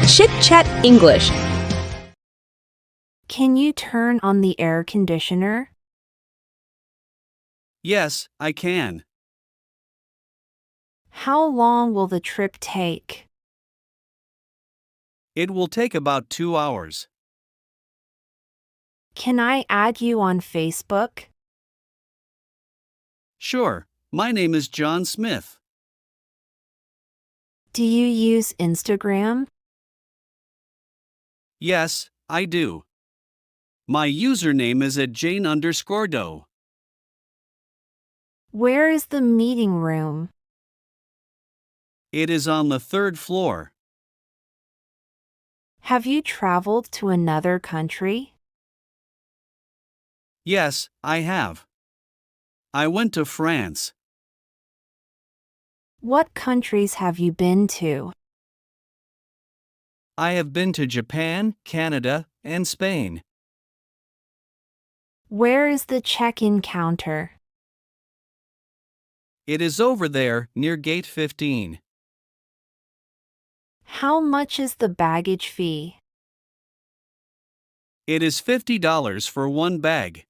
Chitchat English. Can you turn on the air conditioner? Yes, I can. How long will the trip take? It will take about 2 hours. Can I add you on Facebook? Sure, my name is John Smith. Do you use Instagram? Yes, I do. My username is @Jane_Doe. Where is the meeting room? It is on the 3rd floor. Have you traveled to another country? Yes, I have. I went to France. What countries have you been to? I have been to Japan, Canada, and Spain. Where is the check-in counter? It is over there near gate 15. How much is the baggage fee? It is $50 for one bag.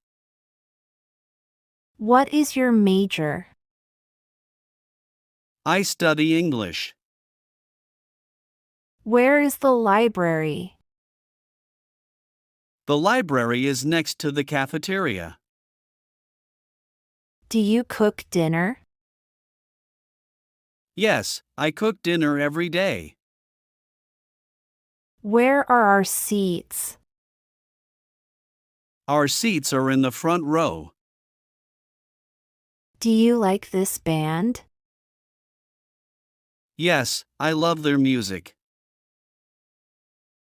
What is your major? I study English. Where is the library? The library is next to the cafeteria. Do you cook dinner? Yes, I cook dinner every day. Where are our seats? Our seats are in the front row. Do you like this band? Yes, I love their music.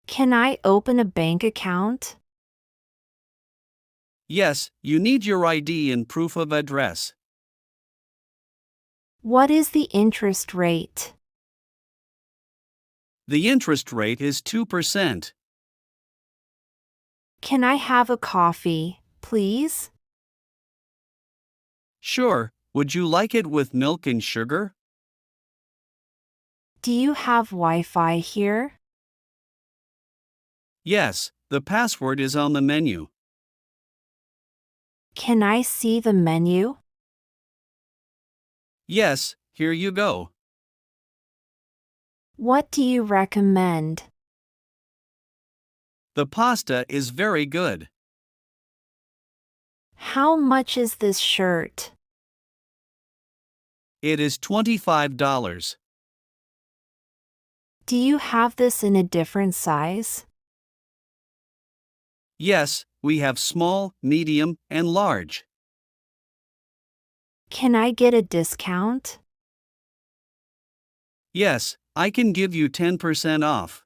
Can I open a bank account? Yes, you need your ID and proof of address. What is the interest rate? The interest rate is 2%. Can I have a coffee, please? Sure, would you like it with milk and sugar? Do you have Wi-Fi here? Yes, the password is on the menu. Can I see the menu? Yes, here you go. What do you recommend? The pasta is very good. How much is this shirt? It is $25. Do you have this in a different size? Yes, we have small, medium, and large. Can I get a discount? Yes, I can give you 10% off.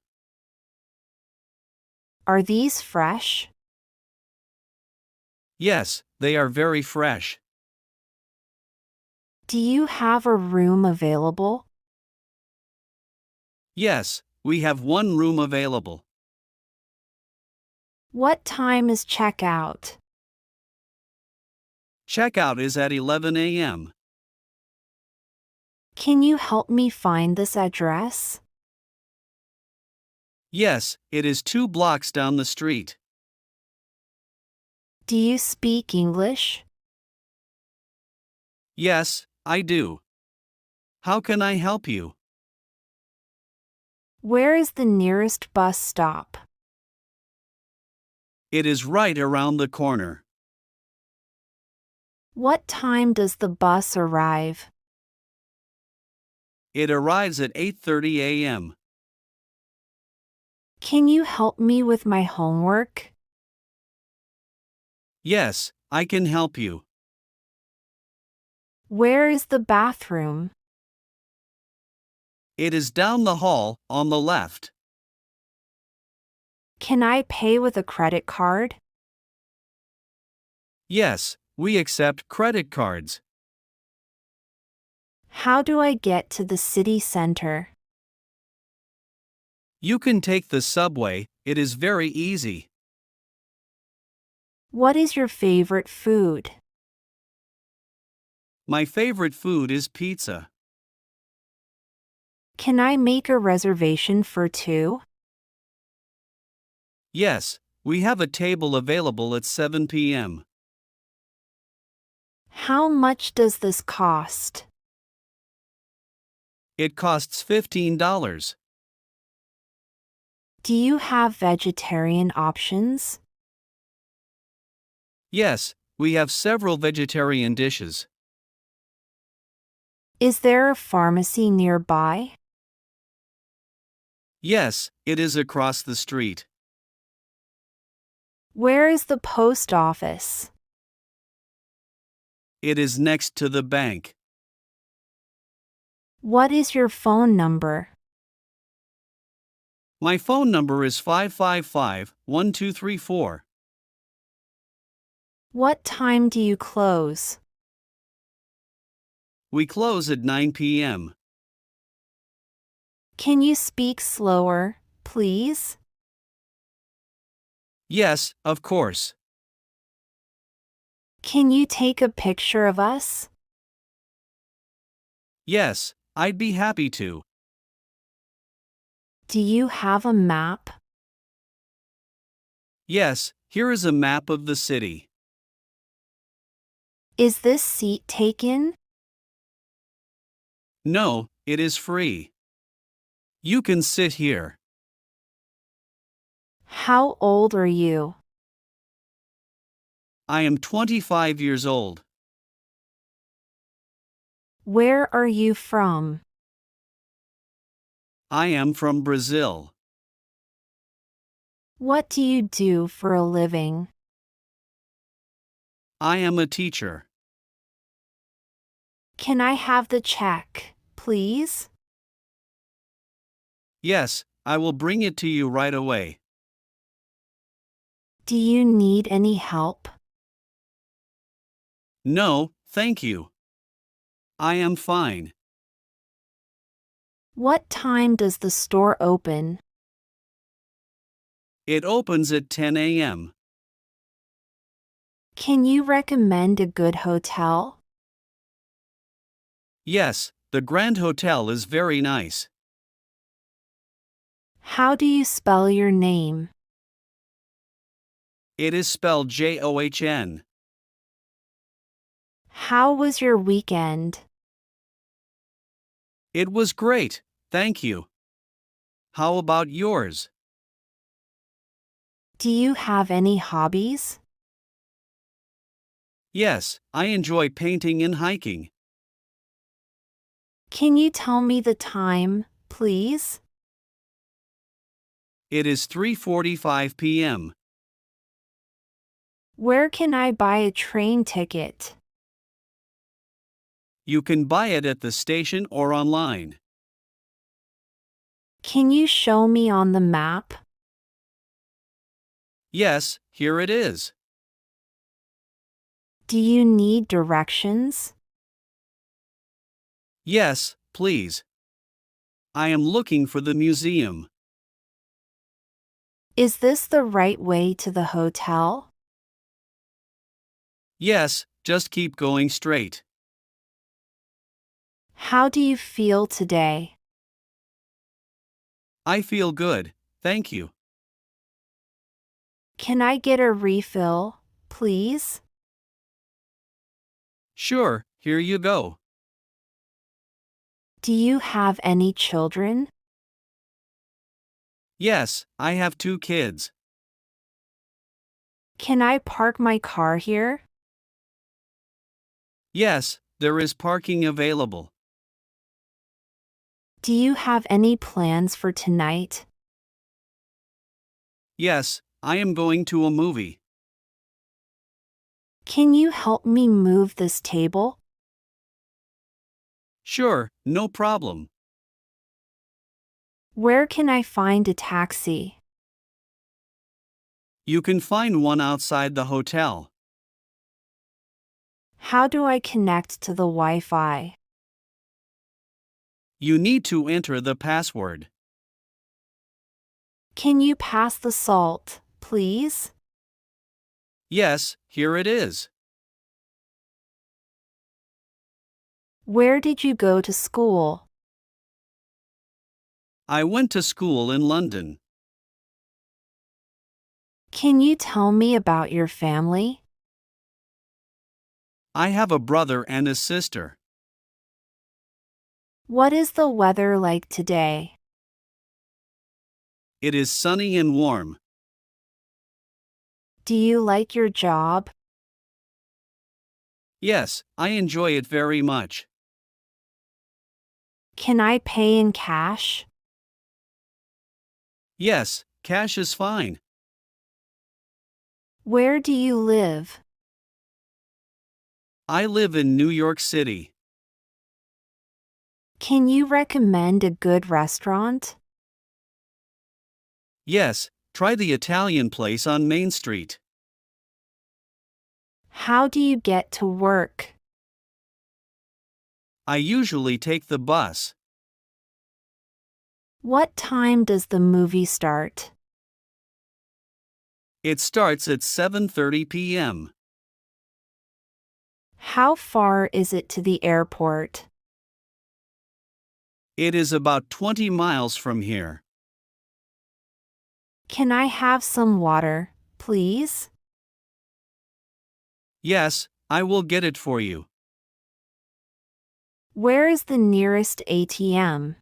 Are these fresh? Yes, they are very fresh. Do you have a room available? Yes, we have one room available. What time is checkout? Checkout is at 11 a.m. Can you help me find this address? Yes, it is 2 blocks down the street. Do you speak English? Yes, I do. How can I help you? Where is the nearest bus stop? It is right around the corner. What time does the bus arrive? It arrives at 8:30 a.m. Can you help me with my homework? Yes, I can help you. Where is the bathroom? It is down the hall on the left. Can I pay with a credit card? Yes, we accept credit cards. How do I get to the city center? You can take the subway, it is very easy. What is your favorite food? My favorite food is pizza. Can I make a reservation for two? Yes, we have a table available at 7 p.m. How much does this cost? It costs $15. Do you have vegetarian options? Yes, we have several vegetarian dishes. Is there a pharmacy nearby? Yes, it is across the street. Where is the post office? It is next to the bank. What is your phone number? My phone number is 555-1234. What time do you close? We close at 9 p.m. Can you speak slower, please? Yes, of course. Can you take a picture of us? Yes, I'd be happy to. Do you have a map? Yes, here is a map of the city. Is this seat taken? No, it is free. You can sit here. How old are you? I am 25 years old. Where are you from? I am from Brazil. What do you do for a living? I am a teacher. Can I have the check, please? Yes, I will bring it to you right away. Do you need any help? No, thank you. I am fine. What time does the store open? It opens at 10 a.m. Can you recommend a good hotel? Yes, the Grand Hotel is very nice. How do you spell your name? It is spelled John. How was your weekend? It was great, thank you. How about yours? Do you have any hobbies? Yes, I enjoy painting and hiking. Can you tell me the time, please? It is 3:45 p.m. Where can I buy a train ticket? You can buy it at the station or online. Can you show me on the map? Yes, here it is. Do you need directions? Yes, please. I am looking for the museum. Is this the right way to the hotel? Yes, just keep going straight. How do you feel today? I feel good, thank you. Can I get a refill, please? Sure, here you go. Do you have any children? Yes, I have 2 kids. Can I park my car here? Yes, there is parking available. Do you have any plans for tonight? Yes, I am going to a movie. Can you help me move this table? Sure, no problem. Where can I find a taxi? You can find one outside the hotel. How do I connect to the Wi-Fi? You need to enter the password. Can you pass the salt, please? Yes, here it is. Where did you go to school? I went to school in London. Can you tell me about your family? I have a brother and a sister. What is the weather like today? It is sunny and warm. Do you like your job? Yes, I enjoy it very much. Can I pay in cash? Yes, cash is fine. Where do you live? I live in New York City. Can you recommend a good restaurant? Yes, try the Italian place on Main Street. How do you get to work? I usually take the bus. What time does the movie start? It starts at 7:30 p.m. How far is it to the airport? It is about 20 miles from here. Can I have some water, please? Yes, I will get it for you. Where is the nearest ATM?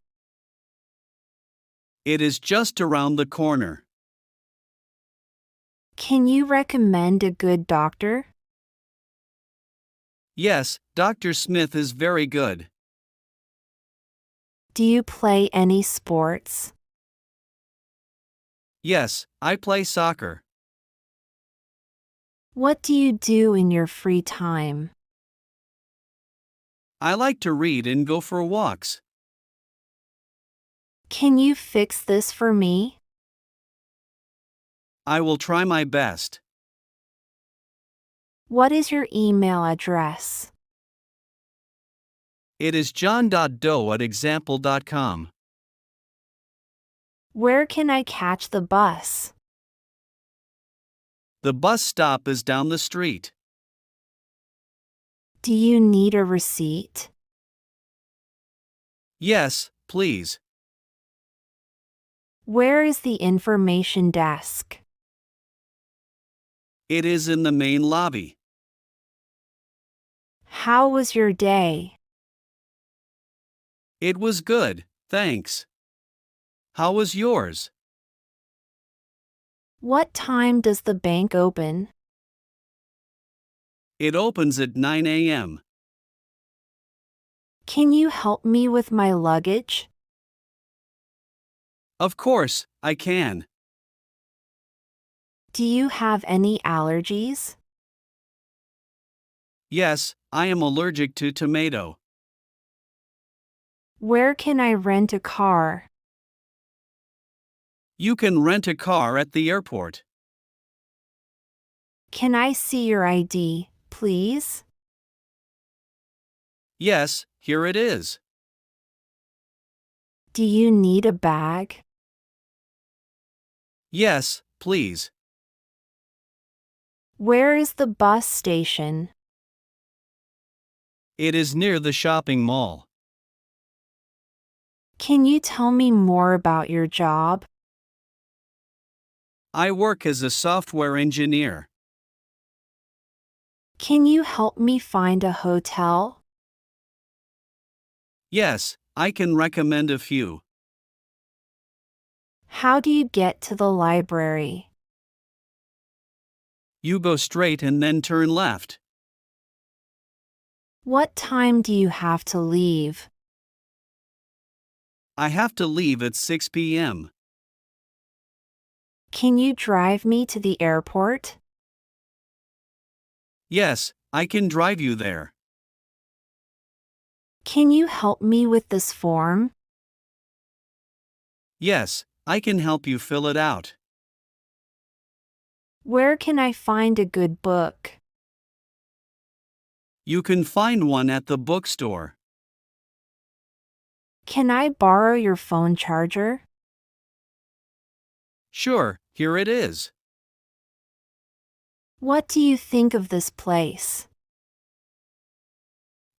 It is just around the corner. Can you recommend a good doctor? Yes, Dr. Smith is very good. Do you play any sports? Yes, I play soccer. What do you do in your free time? I like to read and go for walks. Can you fix this for me? I will try my best. What is your email address? It is john.doe@example.com. Where can I catch the bus? The bus stop is down the street. Do you need a receipt? Yes, please. Where is the information desk? It is in the main lobby. How was your day? It was good, thanks. How was yours? What time does the bank open? It opens at 9 a.m. Can you help me with my luggage? Of course, I can. Do you have any allergies? Yes, I am allergic to tomato. Where can I rent a car? You can rent a car at the airport. Can I see your ID, please? Yes, here it is. Do you need a bag? Yes, please. Where is the bus station? It is near the shopping mall. Can you tell me more about your job? I work as a software engineer. Can you help me find a hotel? Yes, I can recommend a few. How do you get to the library? You go straight and then turn left. What time do you have to leave? I have to leave at 6 p.m. Can you drive me to the airport? Yes, I can drive you there. Can you help me with this form? Yes, I can help you fill it out. Where can I find a good book? You can find one at the bookstore. Can I borrow your phone charger? Sure, here it is. What do you think of this place?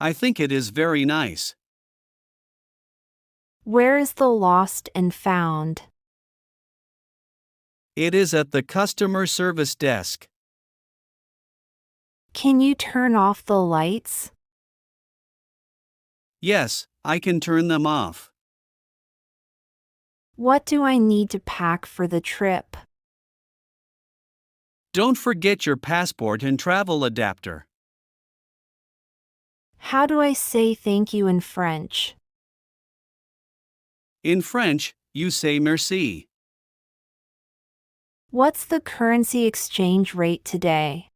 I think it is very nice. Where is the lost and found? It is at the customer service desk. Can you turn off the lights? Yes, I can turn them off. What do I need to pack for the trip? Don't forget your passport and travel adapter. How do I say thank you in French? In French, you say merci. What's the currency exchange rate today?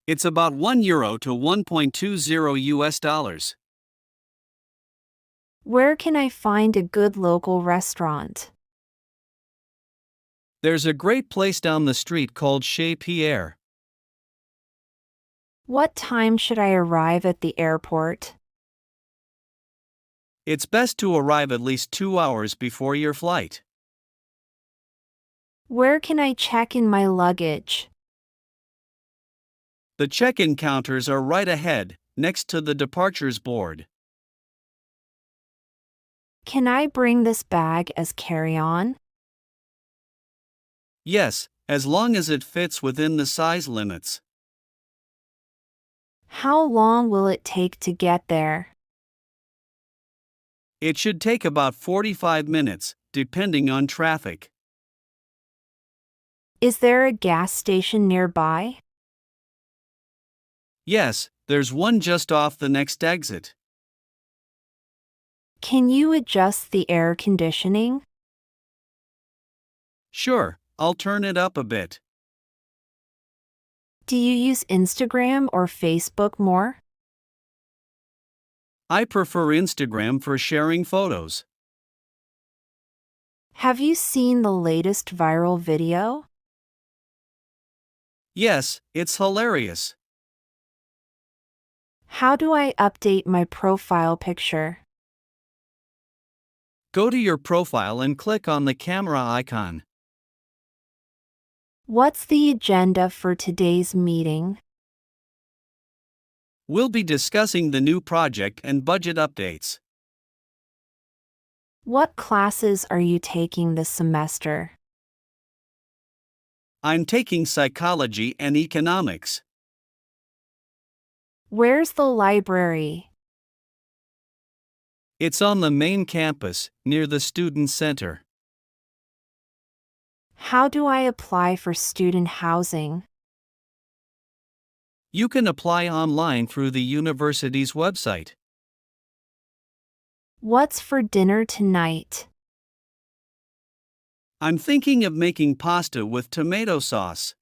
It's about €1 to 1.20 US dollars. Where can I find a good local restaurant? There's a great place down the street called Chez Pierre. What time should I arrive at the airport? It's best to arrive at least 2 hours before your flight. Where can I check in my luggage? The check-in counters are right ahead, next to the departures board. Can I bring this bag as carry-on? Yes, as long as it fits within the size limits. How long will it take to get there? It should take about 45 minutes, depending on traffic. Is there a gas station nearby? Yes, there's one just off the next exit. Can you adjust the air conditioning? Sure, I'll turn it up a bit. Do you use Instagram or Facebook more? I prefer Instagram for sharing photos. Have you seen the latest viral video? Yes, it's hilarious. How do I update my profile picture? Go to your profile and click on the camera icon. What's the agenda for today's meeting? We'll be discussing the new project and budget updates. What classes are you taking this semester? I'm taking psychology and economics. Where's the library? It's on the main campus, near the student center. How do I apply for student housing? You can apply online through the university's website. What's for dinner tonight? I'm thinking of making pasta with tomato sauce.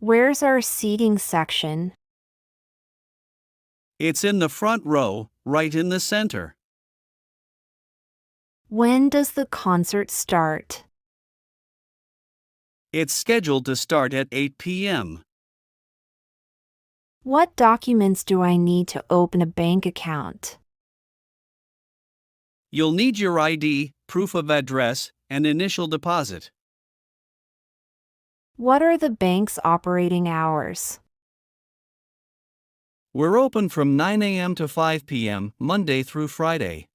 Where's our seating section? It's in the front row, right in the center. When does the concert start? It's scheduled to start at 8 p.m. What documents do I need to open a bank account? You'll need your ID, proof of address, and initial deposit. What are the bank's operating hours? We're open from 9 a.m. to 5 p.m., Monday through Friday.